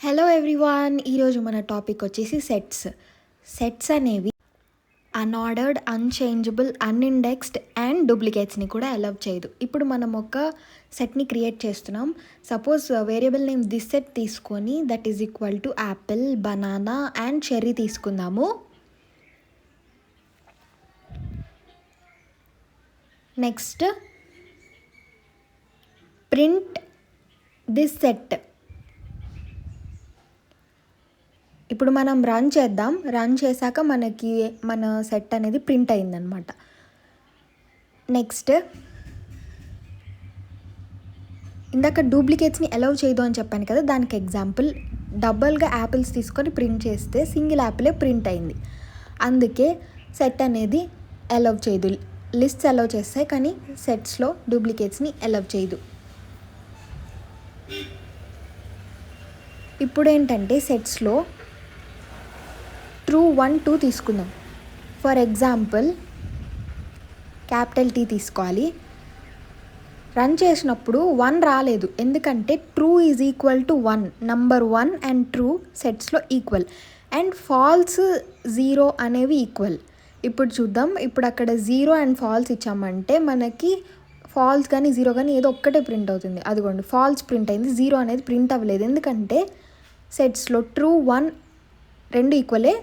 Hello everyone, ఈరోజు మన topic వచ్చేసి సెట్స్ అనేవి అన్ఆర్డర్డ్, అన్చేంజబుల్, అన్ఇండెక్స్డ్ అండ్ డూప్లికేట్స్ని కూడా అలౌ చేయదు. ఇప్పుడు మనం ఒక సెట్ని క్రియేట్ చేస్తున్నాం. Suppose variable name this set తీసుకొని that is equal to apple, banana and cherry తీసుకుందాము. Next print this set. ఇప్పుడు మనం రన్ చేద్దాం. రన్ చేశాక మనకి మన సెట్ అనేది ప్రింట్ అయిందనమాట. నెక్స్ట్ ఇందాక డూప్లికేట్స్ని అలౌ చేయదు అని చెప్పాను కదా, దానికి ఎగ్జాంపుల్ డబల్గా యాపిల్స్ తీసుకొని ప్రింట్ చేస్తే సింగిల్ యాపిలే ప్రింట్ అయింది. అందుకే సెట్ అనేది అలౌ చేయదు. లిస్ట్స్ అలౌ చేస్తాయి కానీ సెట్స్లో డూప్లికేట్స్ని అలౌ చేయదు. ఇప్పుడు ఏంటంటే సెట్స్లో ట్రూ 1, 2 తీసుకుందాం. ఫర్ ఎగ్జాంపుల్ క్యాపిటల్ T తీసుకోవాలి. రన్ చేసినప్పుడు 1 రాలేదు, ఎందుకంటే true is equal to 1. Number 1 and true సెట్స్లో ఈక్వల్ అండ్ ఫాల్స్ 0 అనేవి ఈక్వల్. ఇప్పుడు చూద్దాం. ఇప్పుడు అక్కడ 0 అండ్ ఫాల్స్ ఇచ్చామంటే మనకి ఫాల్స్ కానీ 0 కానీ ఏదో ఒక్కటే ప్రింట్ అవుతుంది. అదిగోండి, ఫాల్స్ ప్రింట్ అయింది, 0 అనేది ప్రింట్ అవ్వలేదు. ఎందుకంటే సెట్స్లో ట్రూ 1 రెండు ఈక్వలే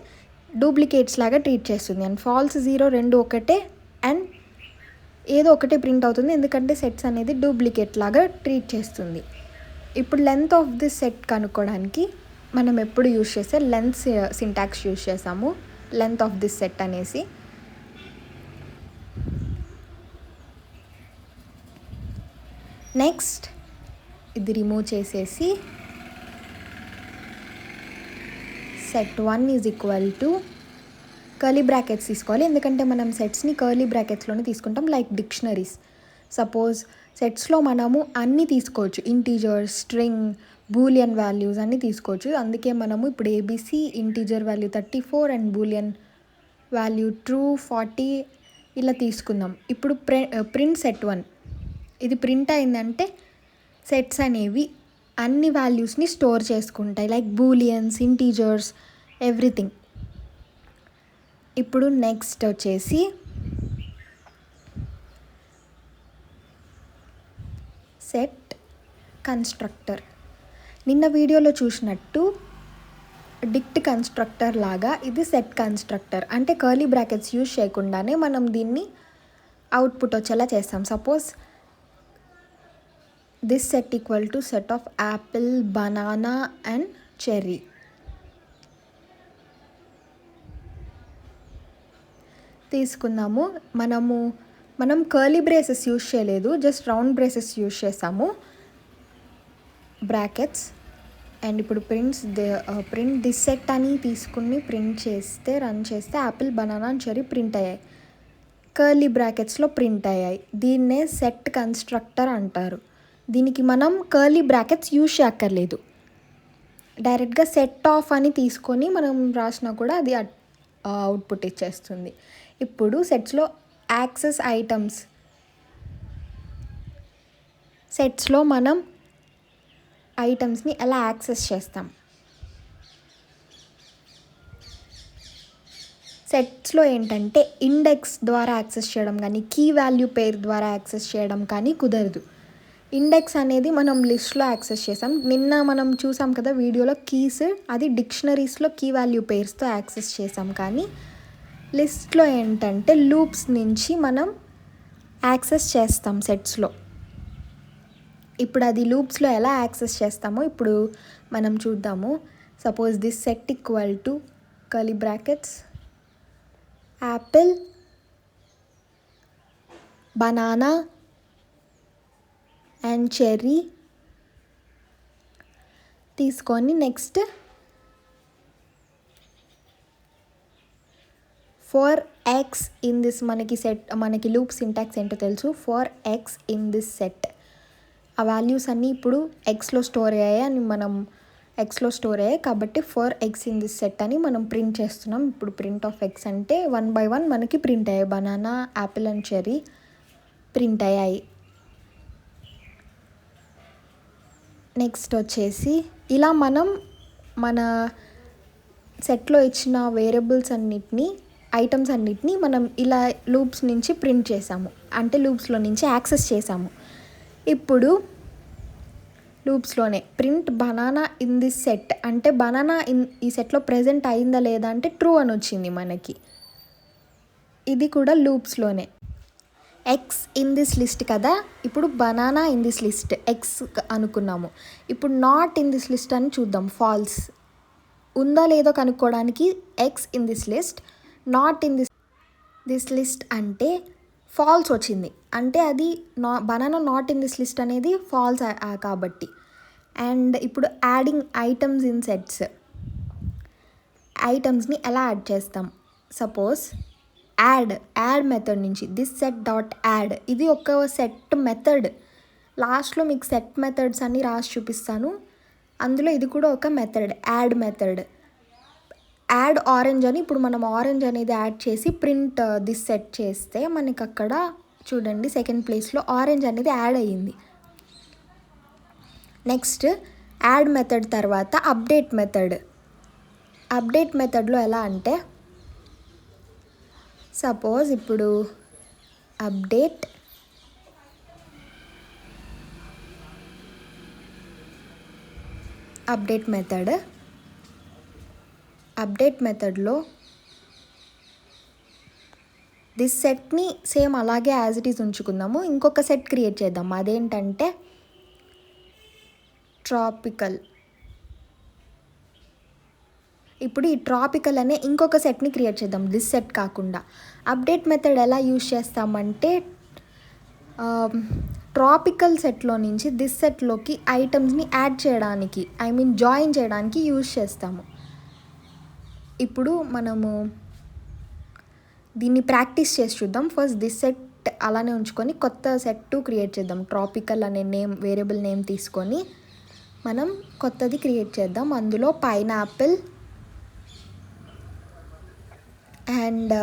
డూప్లికేట్స్ లాగా ట్రీట్ చేస్తుంది. అండ్ ఫాల్స్ 0 రెండు ఒకటే అండ్ ఏదో ఒకటే ప్రింట్ అవుతుంది, ఎందుకంటే సెట్స్ అనేది డూప్లికేట్ లాగా ట్రీట్ చేస్తుంది. ఇప్పుడు లెంత్ ఆఫ్ దిస్ సెట్ కనుక్కోవడానికి మనం ఎప్పుడు యూజ్ చేస్తే లెంత్ సింటాక్స్ యూజ్ చేసాము. లెంత్ ఆఫ్ దిస్ సెట్ అనేసి నెక్స్ట్ ఇది రిమూవ్ చేసేసి set1 is equal to curly brackets తీసుకోవాలి. ఎందుకంటే మనం సెట్స్ని కర్లీ బ్రాకెట్స్లోనే తీసుకుంటాం, లైక్ డిక్షనరీస్. సపోజ్ సెట్స్లో మనము అన్నీ తీసుకోవచ్చు, ఇంటీజర్స్, స్ట్రింగ్, బూలియన్ వాల్యూస్ అన్నీ తీసుకోవచ్చు. అందుకే మనము ఇప్పుడు ABC integer value 34 and Boolean value true 40 ఇలా తీసుకుందాం. ఇప్పుడు ప్రింట్ set1. ఇది ప్రింట్ అయిందంటే సెట్స్ అనేవి అన్ని వాల్యూస్ని స్టోర్ చేసుకుంటాయి, లైక్ బూలియన్స్, ఇంటీజర్స్, ఎవ్రీథింగ్. ఇప్పుడు నెక్స్ట్ వచ్చేసి సెట్ కన్స్ట్రక్టర్. నిన్న వీడియోలో చూసినట్టు డిక్ట్ కన్స్ట్రక్టర్ లాగా ఇది సెట్ కన్స్ట్రక్టర్. అంటే కర్లీ బ్రాకెట్స్ యూజ్ చేయకుండానే మనం దీన్ని అవుట్పుట్ వచ్చేలా చేస్తాం. Suppose this set equal to set of Apple, banana and cherry. తీసుకుందాము. మనం కర్లీ బ్రేసెస్ యూజ్ చేయలేదు, జస్ట్ రౌండ్ బ్రేసెస్ యూజ్ చేసాము, బ్రాకెట్స్. అండ్ ఇప్పుడు ప్రింట్ దిస్ సెట్ అని తీసుకుని ప్రింట్ చేస్తే రన్ చేస్తే Apple, banana and cherry print అయ్యాయి, కర్లీ బ్రాకెట్స్లో ప్రింట్ అయ్యాయి. దీన్నే సెట్ కన్స్ట్రక్టర్ అంటారు. దీనికి మనం కర్లీ బ్రాకెట్స్ యూజ్ చేయక్కర్లేదు, డైరెక్ట్గా సెట్ ఆఫ్ అని తీసుకొని మనం రాసినా కూడా అది అవుట్పుట్ ఇచ్చేస్తుంది. ఇప్పుడు సెట్స్లో యాక్సెస్ ఐటమ్స్. సెట్స్లో మనం ఐటమ్స్ని ఎలా యాక్సెస్ చేస్తాం? సెట్స్లో ఏంటంటే ఇండెక్స్ ద్వారా యాక్సెస్ చేయడం కానీ కీ వాల్యూ పేర్ ద్వారా యాక్సెస్ చేయడం కానీ కుదరదు. ఇండెక్స్ అనేది మనం లిస్ట్లో యాక్సెస్ చేసాం. నిన్న మనం చూసాం కదా వీడియోలో, కీస్ అది డిక్షనరీస్లో కీ వాల్యూ పేర్స్తో యాక్సెస్ చేసాం. కానీ లిస్ట్లో ఏంటంటే లూప్స్ నుంచి మనం యాక్సెస్ చేస్తాం సెట్స్లో. ఇప్పుడు అది లూప్స్లో ఎలా యాక్సెస్ చేస్తామో ఇప్పుడు మనం చూద్దాము. Suppose this set equal to curly brackets apple, banana and cherry తీసుకొని next for x in this, మనకి లూప్ సింటాక్స్ ఏంటో తెలుసు. For x in this set, ఆ వాల్యూస్ అన్నీ ఇప్పుడు ఎక్స్లో స్టోర్ అయ్యాయి కాబట్టి for x in this set అని మనం ప్రింట్ చేస్తున్నాం. ఇప్పుడు ప్రింట్ ఆఫ్ ఎక్స్ అంటే 1 by 1 మనకి ప్రింట్ అయ్యాయి, banana, Apple and cherry print అయ్యాయి. నెక్స్ట్ వచ్చేసి ఇలా మనం మన సెట్లో ఇచ్చిన వేరియబుల్స్ అన్నిటినీ ఐటమ్స్ అన్నిటినీ మనం ఇలా లూప్స్ నుంచి ప్రింట్ చేసాము, అంటే లూప్స్లో నుంచి యాక్సెస్ చేసాము. ఇప్పుడు లూప్స్లోనే print banana in this set అంటే బనానా ఈ సెట్లో ప్రెజెంట్ అయిందా లేదా అంటే ట్రూ అని వచ్చింది మనకి. ఇది కూడా లూప్స్లోనే. ఎక్స్ ఇన్ దిస్ లిస్ట్ కదా, ఇప్పుడు banana in this list X అనుకున్నాము. ఇప్పుడు నాట్ ఇన్ దిస్ లిస్ట్ అని చూద్దాం. ఫాల్స్ ఉందా లేదో కనుక్కోవడానికి X in this list, not in this list అంటే ఫాల్స్ వచ్చింది, అంటే అది banana not in this list అనేది ఫాల్స్ కాబట్టి. అండ్ ఇప్పుడు యాడింగ్ ఐటమ్స్ ఇన్ సెట్స్, ఐటమ్స్ని ఎలా యాడ్ చేస్తాం. సపోజ్ యాడ్ మెథడ్ నుంచి దిస్ సెట్ డాట్ యాడ్, ఇది ఒక సెట్ మెథడ్. లాస్ట్లో మీకు సెట్ మెథడ్స్ అన్నీ రాసి చూపిస్తాను, అందులో ఇది కూడా ఒక method, add method. Add orange అని ఇప్పుడు మనం ఆరెంజ్ అనేది యాడ్ చేసి ప్రింట్ దిస్ సెట్ చేస్తే మనకి అక్కడ చూడండి సెకండ్ ప్లేస్లో ఆరెంజ్ అనేది యాడ్ అయ్యింది. నెక్స్ట్ యాడ్ మెథడ్ తర్వాత అప్డేట్ మెథడ్. అప్డేట్ మెథడ్లో ఎలా అంటే సపోజ్ ఇప్పుడు అప్డేట్ మెథడ్లో దిస్ సెట్ని సేమ్ అలాగే యాజ్ ఇట్ ఈస్ ఉంచుకుందాము. ఇంకొక సెట్ క్రియేట్ చేద్దాం, అదేంటంటే ట్రాపికల్. ఇప్పుడు ఈ ట్రాపికల్ అనే ఇంకొక సెట్ని క్రియేట్ చేద్దాం, దిస్ సెట్ కాకుండా. అప్డేట్ మెథడ్ ఎలా యూజ్ చేస్తామంటే ట్రాపికల్ సెట్లో నుంచి దిస్ సెట్లోకి ఐటమ్స్ని యాడ్ చేయడానికి, జాయిన్ చేయడానికి యూజ్ చేస్తాము. ఇప్పుడు మనము దీన్ని ప్రాక్టీస్ చేసి చూద్దాం. ఫస్ట్ దిస్ సెట్ అలానే ఉంచుకొని కొత్త సెట్ 2 క్రియేట్ చేద్దాం. ట్రాపికల్ అనే వేరియబుల్ నేమ్ తీసుకొని మనం కొత్తది క్రియేట్ చేద్దాం. అందులో pineapple and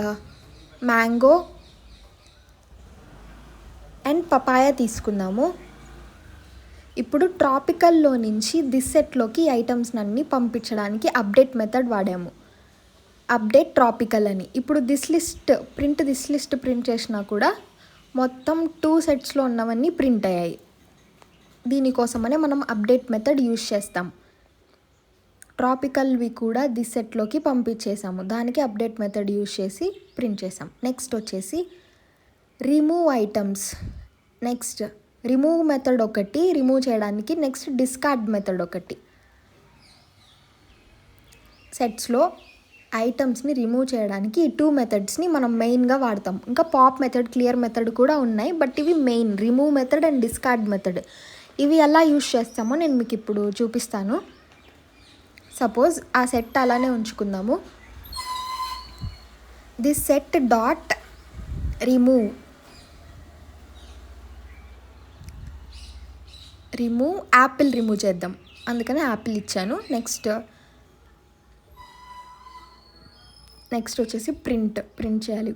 mango and papaya తీసుకున్నాము. ఇప్పుడు ట్రాపికల్లో నుంచి దిస్ సెట్లోకి ఐటమ్స్ అన్నీ పంపించడానికి అప్డేట్ మెథడ్ వాడాము, అప్డేట్ ట్రాపికల్ అని. ఇప్పుడు దిస్ లిస్ట్ ప్రింట్ చేసినా కూడా మొత్తం 2 సెట్స్లో ఉన్నవన్నీ ప్రింట్ అయ్యాయి. దీనికోసమనే మనం అప్డేట్ మెథడ్ యూజ్ చేస్తాం. ట్రాపికల్వి కూడా దిస్ సెట్లోకి పంపించేసాము, దానికి అప్డేట్ మెథడ్ యూజ్ చేసి ప్రింట్ చేసాం. నెక్స్ట్ వచ్చేసి remove items. Next remove method ఒకటి రిమూవ్ చేయడానికి, నెక్స్ట్ డిస్కార్డ్ మెథడ్ ఒకటి. సెట్స్లో ఐటమ్స్ని రిమూవ్ చేయడానికి ఈ 2 మెథడ్స్ని మనం మెయిన్గా వాడతాం. ఇంకా పాప్ మెథడ్, క్లియర్ మెథడ్ కూడా ఉన్నాయి, బట్ ఇవి main remove method and discard method. ఇవి ఎలా యూజ్ చేస్తామో నేను మీకు ఇప్పుడు చూపిస్తాను. సపోజ్ ఆ సెట్ అలానే ఉంచుకుందాము. This set dot remove apple remove చేద్దాం, అందుకని యాపిల్ ఇచ్చాను. నెక్స్ట్ వచ్చేసి ప్రింట్ చేయాలి.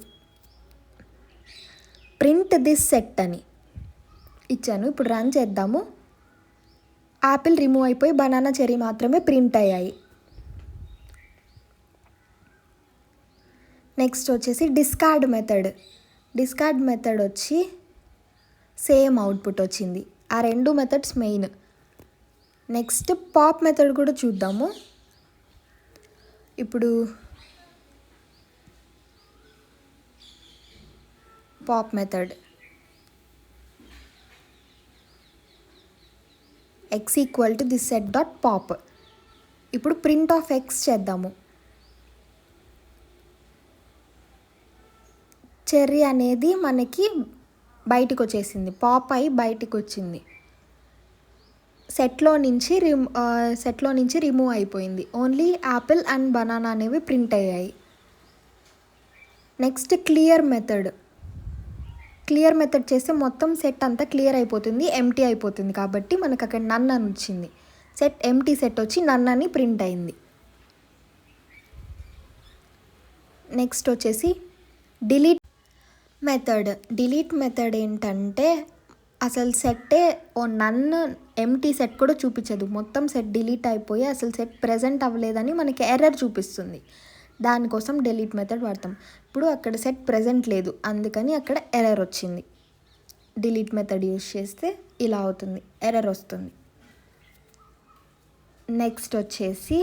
ప్రింట్ దిస్ సెట్ అని ఇచ్చాను. ఇప్పుడు రన్ చేద్దాము. యాపిల్ రిమూవ్ అయిపోయి బనానా చెర్రీ మాత్రమే ప్రింట్ అయ్యాయి. నెక్స్ట్ వచ్చేసి డిస్కార్డ్ మెథడ్ వచ్చి సేమ్ అవుట్పుట్ వచ్చింది. ఆ 2 methods main. Next pop method కూడా చూద్దాము. ఇప్పుడు pop method x equal to this set dot pop. ఇప్పుడు ప్రింట్ ఆఫ్ x చేద్దాము. చెర్రీ అనేది మనకి బయటకు వచ్చేసింది, పాప్ అయి బయటకు వచ్చింది. సెట్లో నుంచి రిమూవ్ అయిపోయింది. ఓన్లీ యాపిల్ అండ్ బనానా అనేవి ప్రింట్ అయ్యాయి. నెక్స్ట్ క్లియర్ మెథడ్ చేస్తే మొత్తం సెట్ అంతా క్లియర్ అయిపోతుంది, ఎంటీ అయిపోతుంది. కాబట్టి మనకు అక్కడ నన్ అని వచ్చింది. ఎంటీ సెట్ వచ్చి నన్ అని ప్రింట్ అయింది. నెక్స్ట్ వచ్చేసి డిలీట్ మెథడ్ ఏంటంటే అసలు సెట్టే నన్ ఎంటీ సెట్ కూడా చూపించదు, మొత్తం సెట్ డిలీట్ అయిపోయి అసలు సెట్ ప్రెజెంట్ అవ్వలేదని మనకి ఎర్రర్ చూపిస్తుంది. దానికోసం డిలీట్ మెథడ్ వాడతాం. ఇప్పుడు అక్కడ సెట్ ప్రెజెంట్ లేదు, అందుకని అక్కడ ఎర్రర్ వచ్చింది. డిలీట్ మెథడ్ యూజ్ చేస్తే ఇలా అవుతుంది, ఎర్రర్ వస్తుంది. నెక్స్ట్ వచ్చేసి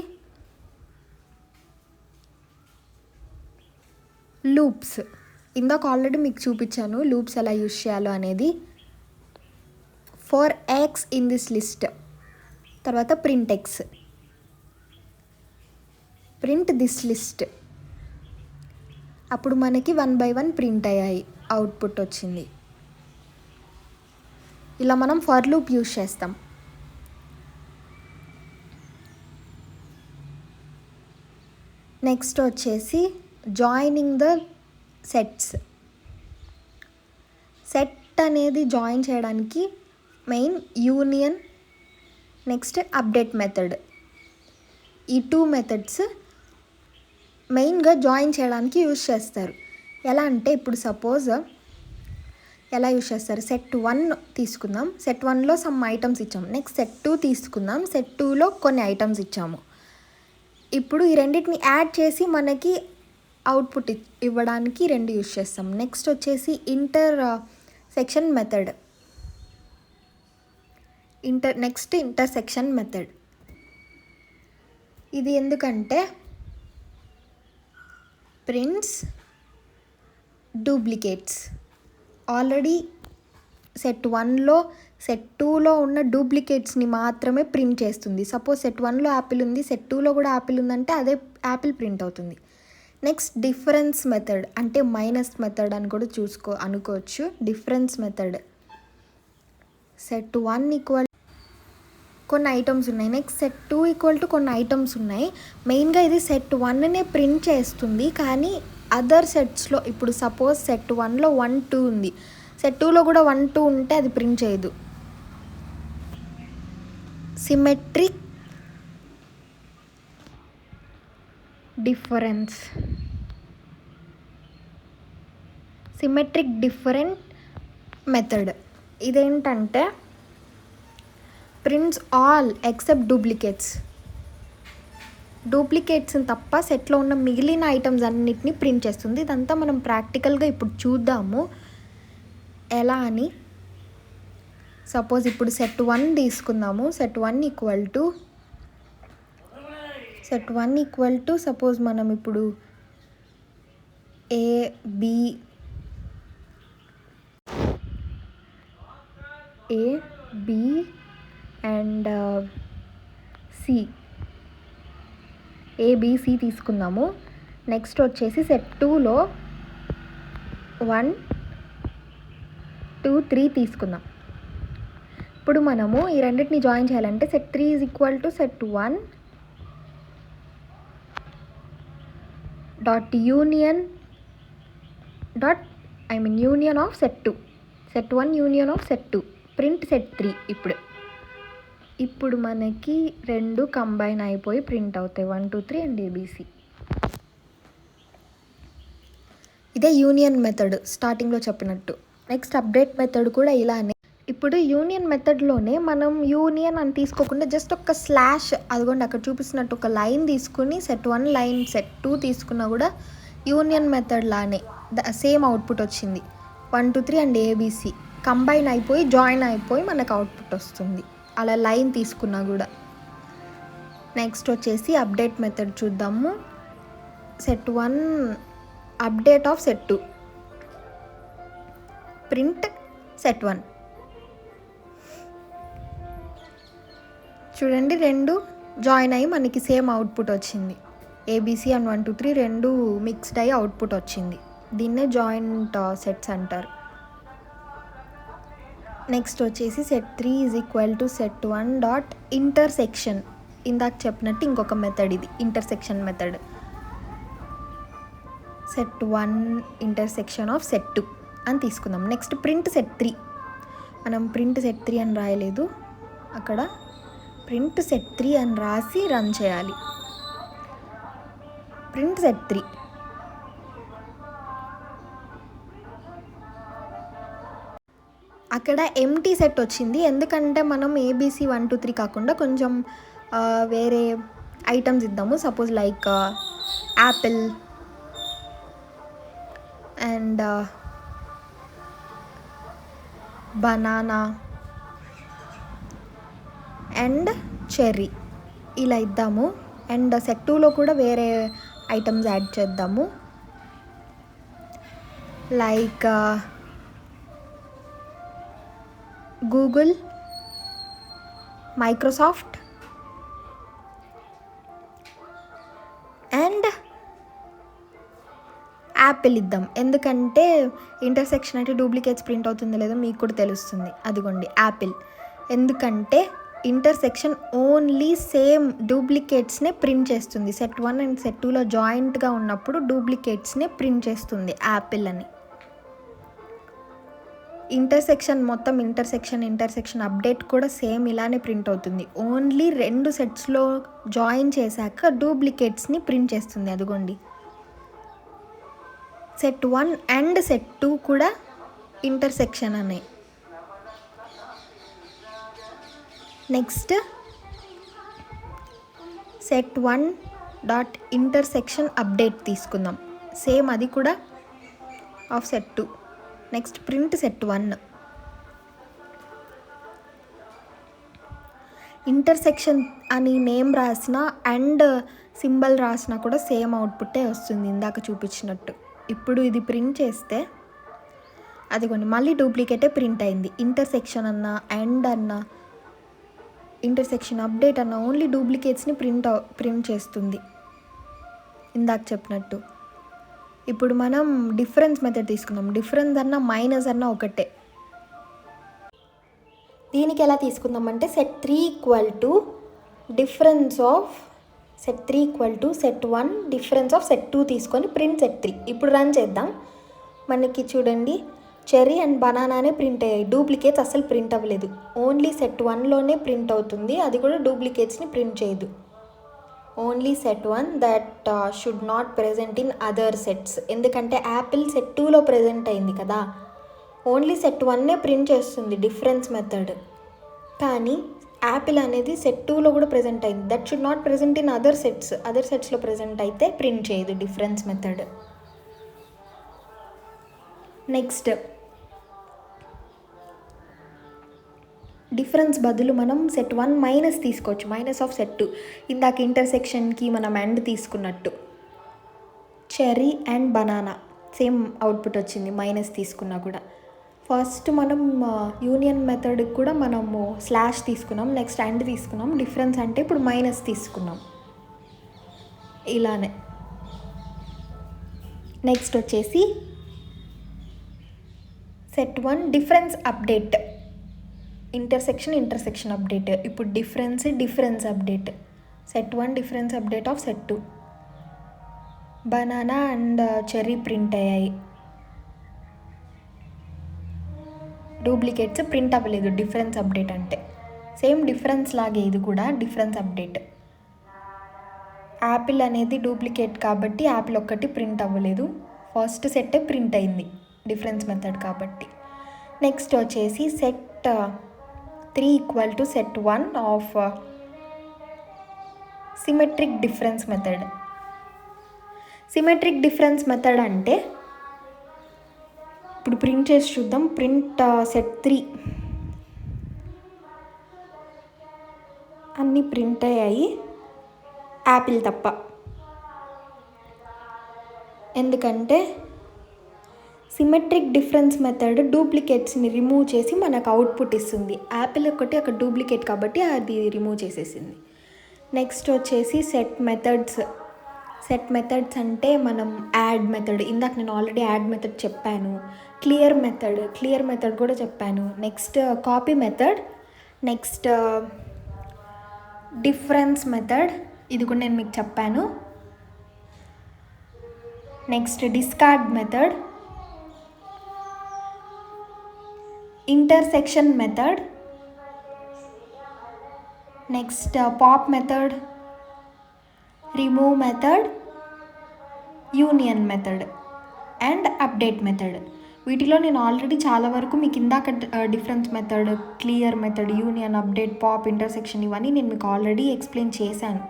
లూప్స్. ఇందాక ఆల్రెడీ మీకు చూపించాను లూప్స్ ఎలా యూజ్ చేయాలో అనేది. For x in this list, తర్వాత print x, print this list. అప్పుడు మనకి 1 by 1 ప్రింట్ అయ్యాయి, అవుట్పుట్ వచ్చింది. ఇలా మనం ఫర్ లూప్ యూజ్ చేస్తాం. నెక్స్ట్ వచ్చేసి జాయినింగ్ ద సెట్స్. సెట్ అనేది జాయిన్ చేయడానికి main union, next update method, ఈ 2 మెథడ్స్ మెయిన్గా జాయిన్ చేయడానికి యూజ్ చేస్తారు. ఎలా అంటే ఇప్పుడు సపోజ్ ఎలా యూజ్ చేస్తారు, సెట్ 1 తీసుకుందాం, సెట్ 1లో సమ్ ఐటమ్స్ ఇచ్చాము. నెక్స్ట్ సెట్ 2 తీసుకుందాం, సెట్ 2లో కొన్ని ఐటమ్స్ ఇచ్చాము. ఇప్పుడు ఈ రెండింటిని యాడ్ చేసి మనకి అవుట్పుట్ ఇవ్వడానికి 2 యూజ్ చేస్తాం. నెక్స్ట్ వచ్చేసి ఇంటర్సెక్షన్ మెథడ్. ఇంటర్సెక్షన్ మెథడ్ ఇది ఎందుకంటే ప్రింట్స్ డూప్లికేట్స్. ఆల్రెడీ సెట్ 1లో సెట్ 2లో ఉన్న డూప్లికేట్స్ని మాత్రమే ప్రింట్ చేస్తుంది. సపోజ్ సెట్ 1లో యాపిల్ ఉంది, సెట్ 2లో కూడా యాపిల్ ఉందంటే అదే యాపిల్ ప్రింట్ అవుతుంది. నెక్స్ట్ డిఫరెన్స్ మెథడ్, అంటే మైనస్ మెథడ్ అని కూడా అనుకోవచ్చు. డిఫరెన్స్ మెథడ్, సెట్ 1 ఈక్వల్ కొన్ని ఐటమ్స్ ఉన్నాయి, నెక్స్ట్ సెట్ 2 ఈక్వల్ టు కొన్ని ఐటమ్స్ ఉన్నాయి. మెయిన్గా ఇది సెట్ 1నే ప్రింట్ చేస్తుంది, కానీ అదర్ సెట్స్లో ఇప్పుడు సపోజ్ సెట్ 1లో 1, 2 ఉంది, సెట్ 2లో కూడా 1, 2 ఉంటే అది ప్రింట్ చేయదు. Symmetric difference, symmetric different method ఇదేంటంటే ప్రింట్స్ ఆల్ ఎక్సెప్ట్ డూప్లికేట్స్ని తప్ప సెట్లో ఉన్న మిగిలిన ఐటమ్స్ అన్నిటిని ప్రింట్ చేస్తుంది. ఇదంతా మనం ప్రాక్టికల్గా ఇప్పుడు చూద్దాము ఎలా అని. సపోజ్ ఇప్పుడు సెట్ 1 తీసుకుందాము. సెట్ 1 ఈక్వల్ టు సపోజ్ మనం ఇప్పుడు A B and C, ABC తీసుకుందాము. నెక్స్ట్ వచ్చేసి సెట్ 2లో 1, 2, 3 తీసుకుందాం. ఇప్పుడు మనము ఈ రెండింటిని జాయిన్ చేయాలంటే set 3 is equal to set 1 dot union of set 2, set 1 union of set 2, print set 3. ఇప్పుడు మనకి 2 కంబైన్ అయిపోయి ప్రింట్ అవుతాయి, 1, 2, 3 అండ్ ఏబిసి. ఇదే యూనియన్ మెథడ్ స్టార్టింగ్లో చెప్పినట్టు. నెక్స్ట్ అప్డేట్ మెథడ్ కూడా ఇలానే. ఇప్పుడు యూనియన్ మెథడ్లోనే మనం యూనియన్ అని తీసుకోకుండా జస్ట్ ఒక స్లాష్, అదిగోండి అక్కడ చూపిస్తున్నట్టు ఒక లైన్ తీసుకుని సెట్ 1 లైన్ సెట్ 2 తీసుకున్నా కూడా యూనియన్ మెథడ్ లానే సేమ్ అవుట్పుట్ వచ్చింది. 1, 2, 3 అండ్ ఏబిసి కంబైన్ అయిపోయి జాయిన్ అయిపోయి మనకు అవుట్పుట్ వస్తుంది, అలా లైన్ తీసుకున్నా కూడా. నెక్స్ట్ వచ్చేసి అప్డేట్ మెథడ్ చూద్దాము. Set 1 update of set 2, print set 1. చూడండి 2 జాయిన్ అయ్యి మనకి సేమ్ అవుట్పుట్ వచ్చింది. ఏబిసి అండ్ 1, 2, 3 2 మిక్స్డ్ అయ్యి అవుట్పుట్ వచ్చింది. దీన్నే జాయింట్ సెట్స్ అంటారు. నెక్స్ట్ వచ్చేసి set 3 is equal to set 1 dot intersection. ఇందాక చెప్పినట్టు ఇంకొక మెథడ్ ఇది, intersection method. Set 1 intersection of set 2 అని తీసుకుందాం. Next print set 3. మనం ప్రింట్ సెట్ 3 అని రాయలేదు, అక్కడ ప్రింట్ సెట్ 3 అని రాసి రన్ చేయాలి. Print set 3. అక్కడ ఎంటీ సెట్ వచ్చింది, ఎందుకంటే మనం ఏబీసీ 1 2 3 కాకుండా కొంచెం వేరే ఐటమ్స్ ఇద్దాము. Suppose like Apple and banana and cherry ఇలా ఇద్దాము. అండ్ సెట్ 2లో కూడా వేరే ఐటమ్స్ యాడ్ చేద్దాము, like Google, Microsoft and Apple ఇద్దాం. ఎందుకంటే ఇంటర్సెక్షన్ అంటే డూప్లికేట్స్ ప్రింట్ అవుతుందో లేదో మీకు కూడా తెలుస్తుంది. అదిగోండి యాపిల్, ఎందుకంటే ఇంటర్సెక్షన్ ఓన్లీ సేమ్ డూప్లికేట్స్నే ప్రింట్ చేస్తుంది. సెట్ 1 అండ్ సెట్ 2లో జాయింట్గా ఉన్నప్పుడు డూప్లికేట్స్నే ప్రింట్ చేస్తుంది యాపిల్ అని. ఇంటర్సెక్షన్ మొత్తం ఇంటర్సెక్షన్ అప్డేట్ కూడా సేమ్ ఇలానే ప్రింట్ అవుతుంది. ఓన్లీ 2 సెట్స్లో జాయిన్ చేశాక డూప్లికేట్స్ని ప్రింట్ చేస్తుంది. అదిగోండి సెట్ 1 అండ్ సెట్ 2 కూడా ఇంటర్సెక్షన్ అనే. Next set 1 dot intersection update తీసుకుందాం. సేమ్ అది కూడా of set 2. Next print set 1. Intersection అని నేమ్ రాసినా అండ్ సింబల్ రాసినా కూడా సేమ్ అవుట్పుట్టే వస్తుంది ఇందాక చూపించినట్టు. ఇప్పుడు ఇది ప్రింట్ చేస్తే అదిగోండి మళ్ళీ డూప్లికేటే ప్రింట్ అయింది. ఇంటర్సెక్షన్ అన్నా అండ్ అన్నా ఇంటర్సెక్షన్ అప్డేట్ అన్న ఓన్లీ డూప్లికేట్స్ని ప్రింట్ చేస్తుంది ఇందాక చెప్పినట్టు. ఇప్పుడు మనం డిఫరెన్స్ మెథడ్ తీసుకుందాం. డిఫరెన్స్ అన్న మైనస్ అన్న ఒకటే. దీనికి ఎలా తీసుకుందాం అంటే set 3 equal to difference of set 3 equal to set 1 difference of set 2 తీసుకొని ప్రింట్ సెట్ 3. ఇప్పుడు రన్ చేద్దాం. మనకి చూడండి చెర్రీ అండ్ బనానానే ప్రింట్ అయ్యాయి, డూప్లికేట్స్ అసలు ప్రింట్ అవ్వలేదు. ఓన్లీ సెట్ 1లోనే ప్రింట్ అవుతుంది, అది కూడా డూప్లికేట్స్ని ప్రింట్ చేయదు. Only set 1 that should not present in other sets. ఎందుకంటే యాపిల్ సెట్ 2లో ప్రెజెంట్ అయింది కదా, ఓన్లీ సెట్ 1నే ప్రింట్ చేస్తుంది డిఫరెన్స్ మెథడ్. కానీ యాపిల్ అనేది సెట్ 2లో కూడా ప్రెజెంట్ అయింది, that should not present in other sets. Other సెట్స్లో ప్రెజెంట్ అయితే ప్రింట్ చేయదు డిఫరెన్స్ మెథడ్. నెక్స్ట్ డిఫరెన్స్ బదులు మనం సెట్ 1 మైనస్ తీసుకోవచ్చు, మైనస్ ఆఫ్ సెట్ 2. ఇందాక ఇంటర్సెక్షన్కి మనం అండ్ తీసుకున్నట్టు cherry and banana same output వచ్చింది మైనస్ తీసుకున్నా కూడా. ఫస్ట్ మనం యూనియన్ మెథడ్కి కూడా మనము స్లాష్ తీసుకున్నాం, నెక్స్ట్ అండ్ తీసుకున్నాం. డిఫరెన్స్ అంటే ఇప్పుడు మైనస్ తీసుకున్నాం, ఇలానే. నెక్స్ట్ వచ్చేసి set 1 difference update, intersection update. ఇప్పుడు difference update. Set 1 difference update of set 2. Banana and cherry print అయ్యాయి, డూప్లికేట్స్ ప్రింట్ అవ్వలేదు డిఫరెన్స్ అప్డేట్ అంటే. సేమ్ డిఫరెన్స్ లాగే ఇది కూడా డిఫరెన్స్ అప్డేట్. యాపిల్ అనేది డూప్లికేట్ కాబట్టి యాపిల్ ఒక్కటి ప్రింట్ అవ్వలేదు, ఫస్ట్ సెట్టే ప్రింట్ అయింది డిఫరెన్స్ మెథడ్ కాబట్టి. నెక్స్ట్ వచ్చేసి set 3 equal to set 1 of symmetric difference method. Symmetric difference method అంటే ఇప్పుడు ప్రింట్ చేసి చూద్దాం. ప్రింట్ సెట్ 3 అన్నీ ప్రింట్ అయ్యాయి యాపిల్ తప్ప. ఎందుకంటే సిమెట్రిక్ డిఫరెన్స్ మెథడ్ డూప్లికేట్స్ని రిమూవ్ చేసి మనకు అవుట్పుట్ ఇస్తుంది. యాపిల్ ఒకటి అక్కడ డూప్లికేట్ కాబట్టి అది రిమూవ్ చేసేసింది. నెక్స్ట్ వచ్చేసి సెట్ మెథడ్స్ అంటే మనం యాడ్ మెథడ్, ఇందాక నేను ఆల్రెడీ యాడ్ మెథడ్ చెప్పాను. క్లియర్ మెథడ్ కూడా చెప్పాను. Next copy method, next difference method, ఇది కూడా నేను మీకు చెప్పాను. Next discard method, intersection method, next pop method, remove method, union method and update method. వీటిలో నేను ఆల్రెడీ చాలా వరకు మీకు ఇందాక difference method, clear method, union, update, pop, intersection ఇవన్నీ నేను మీకు ఆల్రెడీ ఎక్స్ప్లెయిన్ చేశాను.